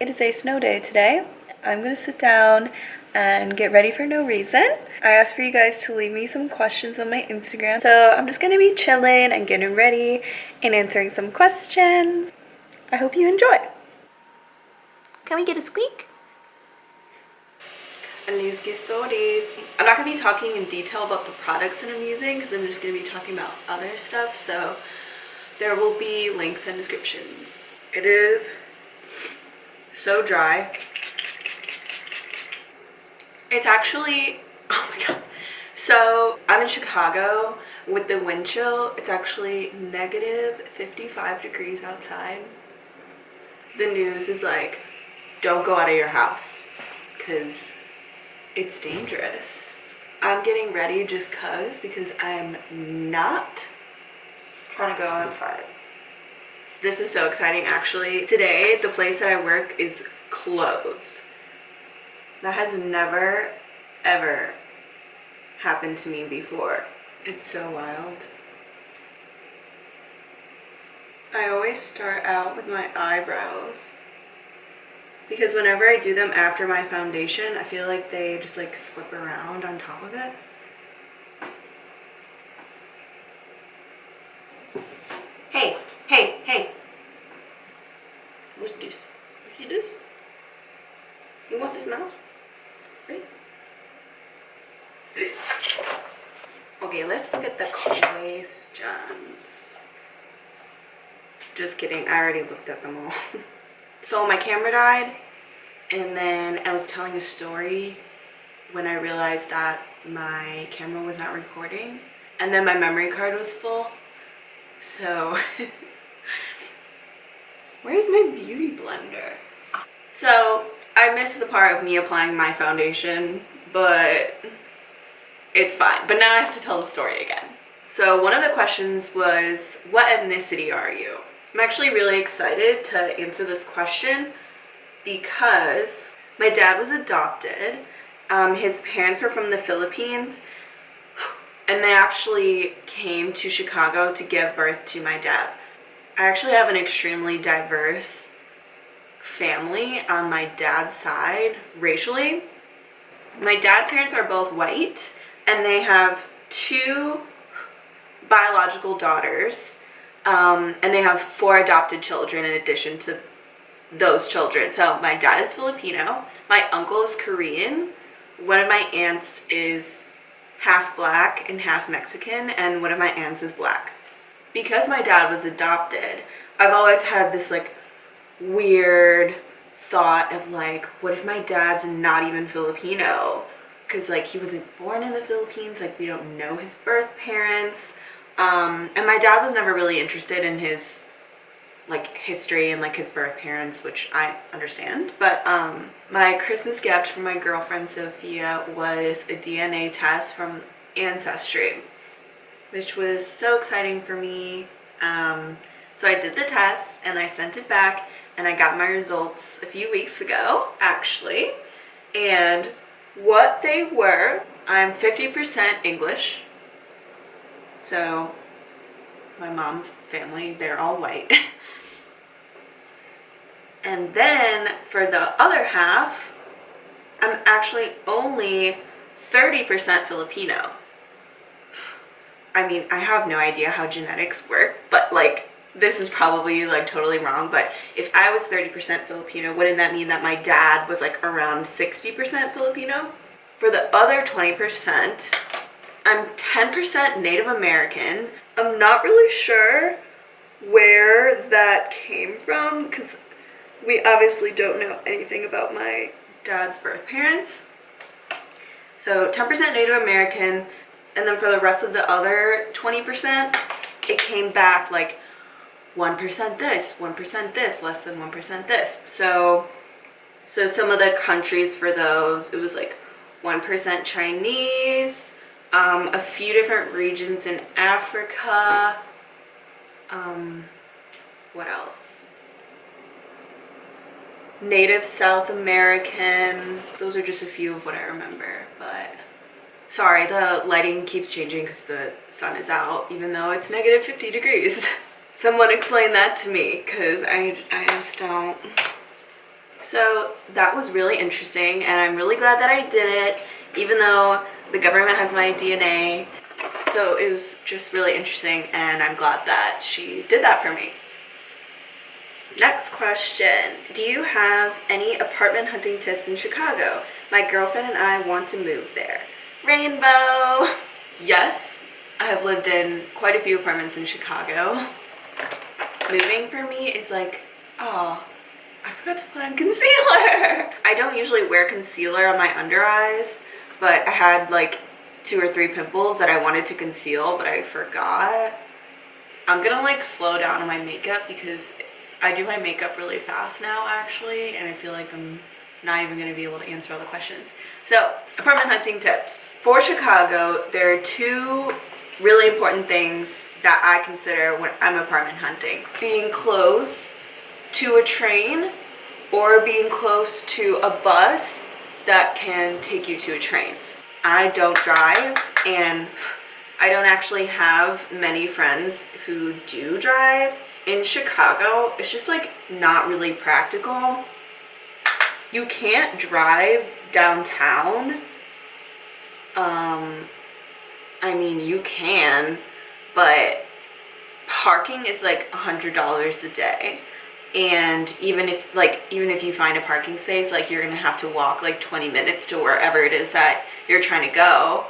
It is a snow day today. I'm gonna sit down and get ready for no reason. I asked for you guys to leave me some questions on my Instagram, so I'm just gonna be chilling and getting ready and answering some questions. I hope you enjoy. Can we get a squeak? And let's get started. I'm not gonna be talking in detail about the products that I'm using because I'm just gonna be talking about other stuff, so there will be links and descriptions. It is so dry. It's actually, oh my god. So I'm in Chicago with the wind chill. It's actually negative 55 degrees outside. The news is like, don't go out of your house because it's dangerous. I'm getting ready just because I'm not trying to go outside. This is so exciting actually. Today, the place that I work is closed. That has never, ever happened to me before. It's so wild. I always start out with my eyebrows because whenever I do them after my foundation, I feel like they just like slip around on top of it. Hey, hey, hey. What's this? You see this? You want this mouse? Right? Okay, let's look at the questions. Just kidding, I already looked at them all. So my camera died, and then I was telling a story when I realized that my camera was not recording, and then my memory card was full. So where's my beauty blender? So I missed the part of me applying my foundation, but it's fine. But now I have to tell the story again. So one of the questions was, what ethnicity are you? I'm actually really excited to answer this question because my dad was adopted. His parents were from the Philippines, and they actually came to Chicago to give birth to my dad. I actually have an extremely diverse family on my dad's side, racially. My dad's parents are both white, and they have 2 biological daughters. And they have 4 adopted children in addition to those children. So my dad is Filipino, my uncle is Korean, one of my aunts is half black and half Mexican, and one of my aunts is black. Because my dad was adopted, I've always had this like weird thought of like, what if my dad's not even Filipino? Because like he wasn't born in the Philippines, like we don't know his birth parents. And my dad was never really interested in his like history and like his birth parents, which I understand. But my Christmas gift from my girlfriend Sophia was a DNA test from Ancestry, which was so exciting for me. So I did the test and I sent it back, and I got my results a few weeks ago actually. And what they were, I'm 50% English. So my mom's family, they're all white. And then for the other half, I'm actually only 30% Filipino. I mean, I have no idea how genetics work, but like this is probably like totally wrong. But if I was 30% Filipino, wouldn't that mean that my dad was like around 60% Filipino? For the other 20%, I'm 10% Native American. I'm not really sure where that came from because we obviously don't know anything about my dad's birth parents. So 10% Native American, and then for the rest of the other 20%, it came back like 1% this, 1% this, less than 1% this. So some of the countries for those, it was like 1% Chinese, a few different regions in Africa. What else? Native South American. Those are just a few of what I remember, but sorry, the lighting keeps changing because the sun is out, even though it's negative 50 degrees. Someone explain that to me, because I just don't. So that was really interesting, and I'm really glad that I did it, even though the government has my DNA. So it was just really interesting, and I'm glad that she did that for me. Next question. Do you have any apartment hunting tips in Chicago? My girlfriend and I want to move there. Rainbow! Yes, I have lived in quite a few apartments in Chicago. Moving for me is like, oh, I forgot to put on concealer. I don't usually wear concealer on my under eyes, but I had like 2 or 3 pimples that I wanted to conceal, but I forgot. I'm gonna like slow down on my makeup because I do my makeup really fast now actually, and I feel like I'm not even gonna be able to answer all the questions. So, apartment hunting tips. For Chicago, there are 2 really important things that I consider when I'm apartment hunting. Being close to a train or being close to a bus that can take you to a train. I don't drive, and I don't actually have many friends who do drive. In Chicago, it's just like not really practical. You can't drive downtown. I mean, you can, but parking is like $100 a day. And even if you find a parking space, like you're gonna have to walk like 20 minutes to wherever it is that you're trying to go.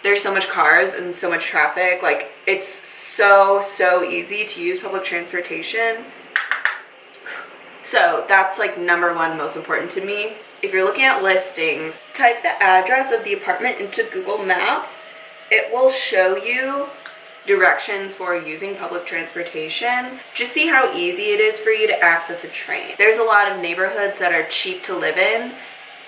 There's so much cars and so much traffic. Like, it's so easy to use public transportation. So that's like #1 most important to me. If you're looking at listings, type the address of the apartment into Google Maps. It will show you directions for using public transportation. Just see how easy it is for you to access a train. There's a lot of neighborhoods that are cheap to live in,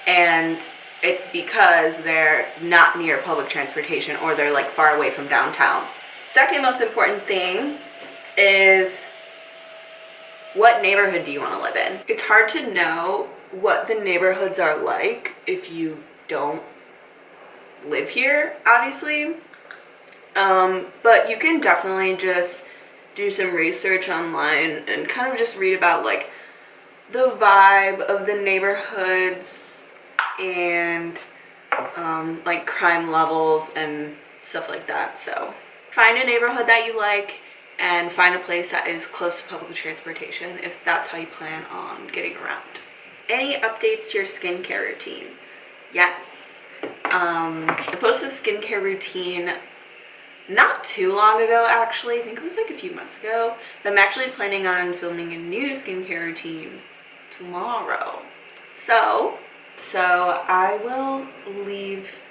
and it's because they're not near public transportation or they're like far away from downtown. Second most important thing is, what neighborhood do you want to live in? It's hard to know what the neighborhoods are like if you don't live here, obviously. But you can definitely just do some research online and kind of just read about like the vibe of the neighborhoods and like crime levels and stuff like that. So find a neighborhood that you like and find a place that is close to public transportation if that's how you plan on getting around. Any updates to your skincare routine? Yes. I posted a skincare routine not too long ago, actually. I think it was like a few months ago. But I'm actually planning on filming a new skincare routine tomorrow. So I will leave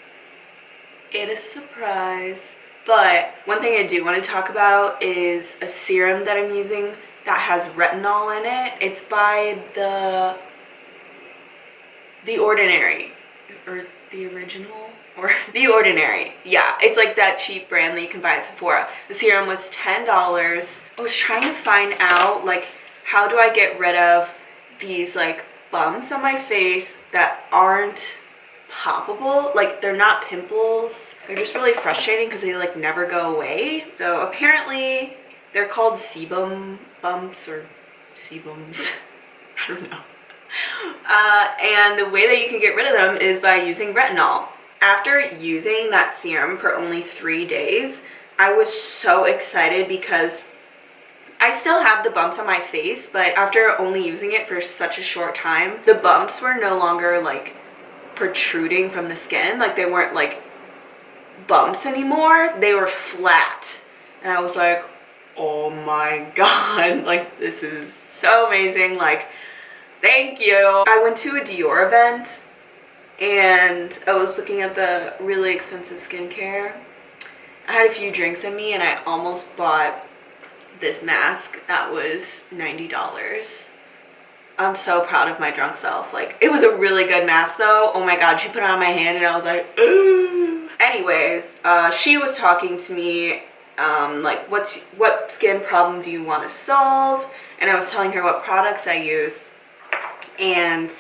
it a surprise. But one thing I do want to talk about is a serum that I'm using that has retinol in it. It's by The Ordinary, or The Original, or The Ordinary. Yeah, it's like that cheap brand that you can buy at Sephora. The serum was $10. I was trying to find out, like, how do I get rid of these, like, bumps on my face that aren't poppable. Like, they're not pimples. They're just really frustrating because they, like, never go away. So apparently they're called sebum bumps or sebums. I don't know. And the way that you can get rid of them is by using retinol. After using that serum for only 3 days, I was so excited because I still have the bumps on my face, but after only using it for such a short time, the bumps were no longer like protruding from the skin. Like, they weren't like bumps anymore, they were flat. And I was like, oh my god, like, this is so amazing, like, thank you. I went to a Dior event and I was looking at the really expensive skincare. I had a few drinks in me and I almost bought this mask that was $90. I'm so proud of my drunk self. Like, it was a really good mask though. Oh my god, she put it on my hand and I was like, ooh. Anyways, she was talking to me like, what skin problem do you want to solve? And I was telling her what products I use. And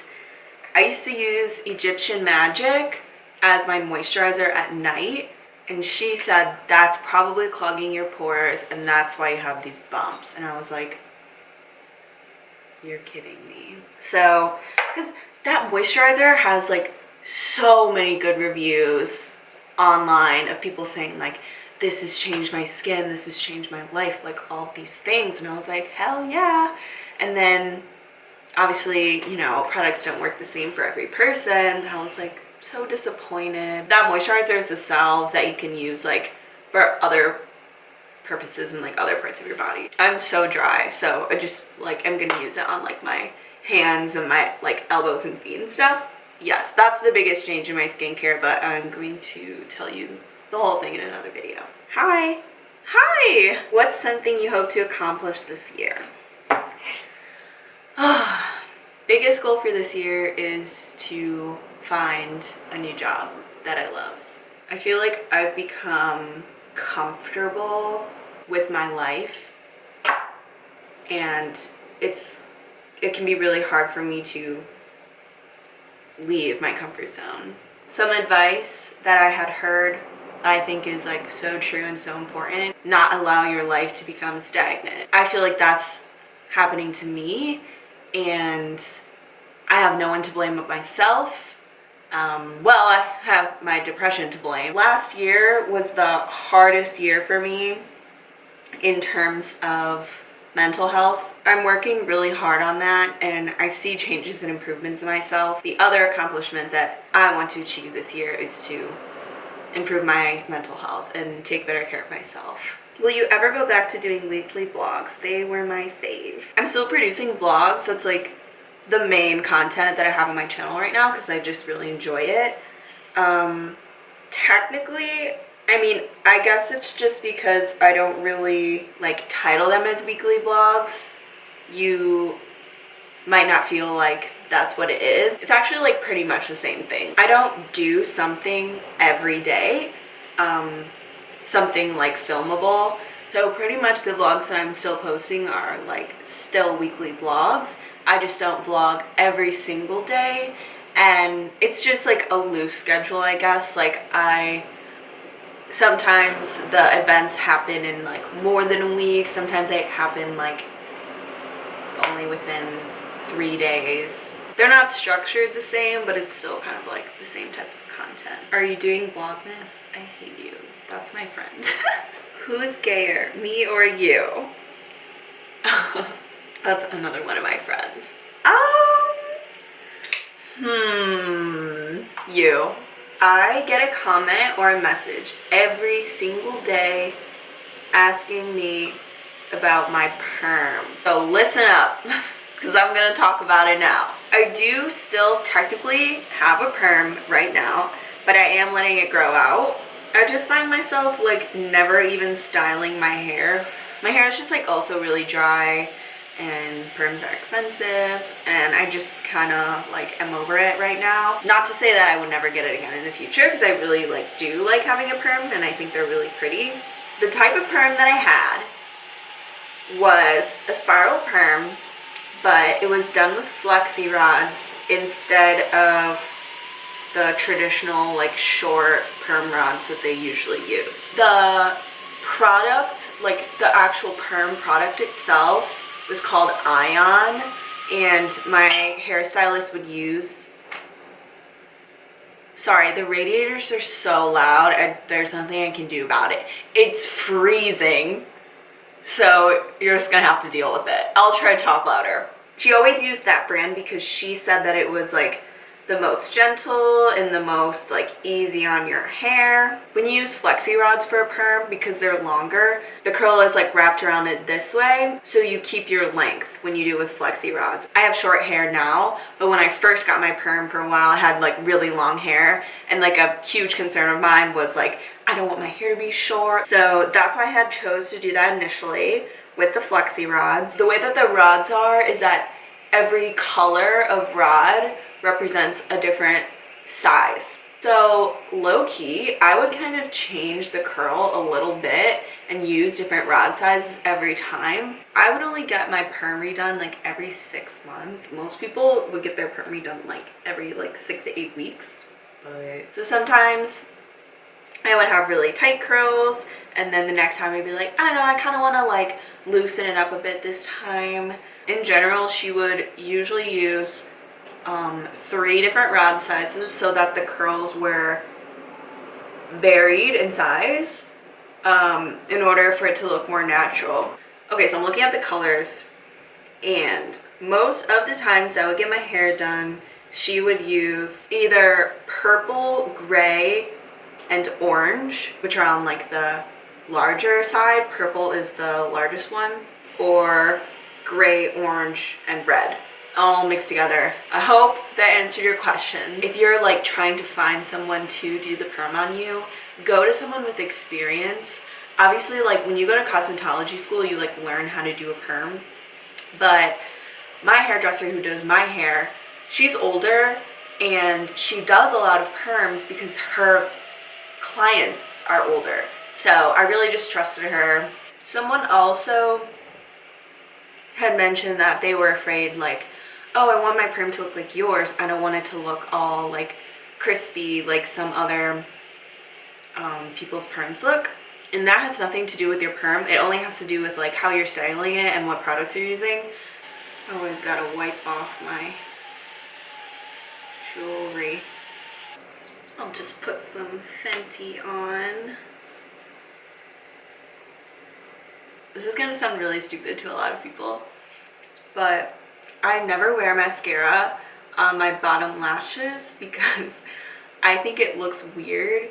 I used to use Egyptian Magic as my moisturizer at night. And she said that's probably clogging your pores and that's why you have these bumps. And I was like, you're kidding me. So, because that moisturizer has like so many good reviews online of people saying like, this has changed my skin, this has changed my life, like all these things. And I was like, hell yeah. And then obviously, you know, products don't work the same for every person. I was like so disappointed. That moisturizer is a salve that you can use like for other purposes in like other parts of your body. I'm so dry, so I just like I'm gonna use it on like my hands and my like elbows and feet and stuff. Yes, that's the biggest change in my skincare, but I'm going to tell you the whole thing in another video. Hi! What's something you hope to accomplish this year? Biggest goal for this year is to find a new job that I love. I feel like I've become comfortable with my life, and it can be really hard for me to leave my comfort zone. Some advice that I had heard I think is like so true and so important: not allow your life to become stagnant. I feel like that's happening to me, and I have no one to blame but myself. Well, I have my depression to blame. Last year was the hardest year for me in terms of mental health. I'm working really hard on that, and I see changes and improvements in myself. The other accomplishment that I want to achieve this year is to improve my mental health and take better care of myself. Will you ever go back to doing weekly vlogs? They were my fave. I'm still producing vlogs. That's like the main content that I have on my channel right now because I just really enjoy it. Technically, I mean, I guess it's just because I don't really like title them as weekly vlogs. You might not feel like that's what it is. It's actually like pretty much the same thing. I don't do something every day, something like filmable. So pretty much the vlogs that I'm still posting are like still weekly vlogs. I just don't vlog every single day, and it's just like a loose schedule, I guess. Like sometimes the events happen in like more than a week. Sometimes they happen like only within 3 days. They're not structured the same, but it's still kind of like the same type of content. Are you doing Vlogmas? I hate you. That's my friend. Who's gayer, me or you? That's another one of my friends. You. I get a comment or a message every single day asking me about my perm. So listen up, because I'm gonna talk about it now. I do still technically have a perm right now, but I am letting it grow out. I just find myself like never even styling my hair. My hair is just like also really dry, and perms are expensive, and I just kind of like am over it right now. Not to say that I would never get it again in the future, because I really like do like having a perm, and I think they're really pretty. The type of perm that I had was a spiral perm, but it was done with flexi rods instead of the traditional like short perm rods that they usually use. The product, like the actual perm product itself, was called Ion, and my hairstylist would use... Sorry, the radiators are so loud. There's nothing I can do about it. It's freezing, so you're just gonna have to deal with it. I'll try to talk louder. She always used that brand because she said that it was like the most gentle and the most like easy on your hair. When you use flexi rods for a perm, because they're longer, the curl is like wrapped around it this way, so you keep your length when you do with flexi rods. I have short hair now, but when I first got my perm for a while, I had like really long hair, and like a huge concern of mine was like, I don't want my hair to be short. So that's why I had chose to do that initially with the flexi rods. The way that the rods are is that every color of rod represents a different size. So low-key, I would kind of change the curl a little bit and use different rod sizes every time. I would only get my perm redone like every 6 months. Most people would get their perm redone like every like 6 to 8 weeks. So sometimes I would have really tight curls, and then the next time I'd be like, I don't know, I kind of want to like loosen it up a bit this time. In general, she would usually use 3 different rod sizes so that the curls were varied in size in order for it to look more natural. Okay, so I'm looking at the colors, and most of the times I would get my hair done, she would use either purple, gray, and orange, which are on like the larger side. Purple is the largest one, or gray, orange, and red, all mixed together. I hope that answered your question. If you're like trying to find someone to do the perm on you, go to someone with experience. Obviously, like when you go to cosmetology school, you like learn how to do a perm, but my hairdresser who does my hair, she's older and she does a lot of perms because her clients are older. So I really just trusted her. Someone also had mentioned that they were afraid, like, oh, I want my perm to look like yours. I don't want it to look all like crispy like some other people's perms look. And that has nothing to do with your perm. It only has to do with like how you're styling it and what products you're using. I always gotta wipe off my jewelry. I'll just put some Fenty on. This is gonna sound really stupid to a lot of people, but I never wear mascara on my bottom lashes because I think it looks weird,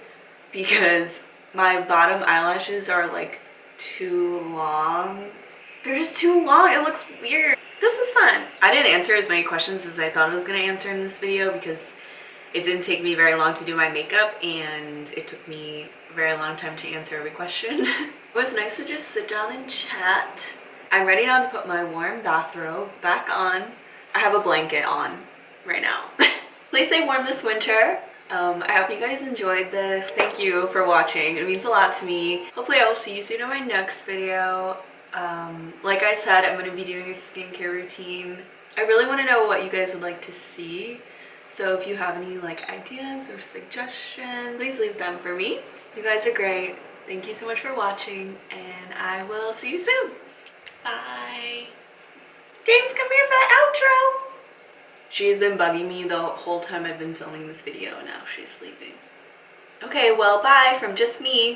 because my bottom eyelashes are like too long. They're just too long. It looks weird. This is fun. I didn't answer as many questions as I thought I was gonna answer in this video because it didn't take me very long to do my makeup and it took me a very long time to answer every question. It was nice to just sit down and chat. I'm ready now to put my warm bathrobe back on. I have a blanket on right now. Please stay warm this winter. I hope you guys enjoyed this. Thank you for watching. It means a lot to me. Hopefully I will see you soon in my next video. Like I said, I'm going to be doing a skincare routine. I really want to know what you guys would like to see. So if you have any like ideas or suggestions, please leave them for me. You guys are great. Thank you so much for watching, and I will see you soon. Bye. James, come here for the outro. She has been bugging me the whole time I've been filming this video. Now she's sleeping. Okay, well, bye from just me.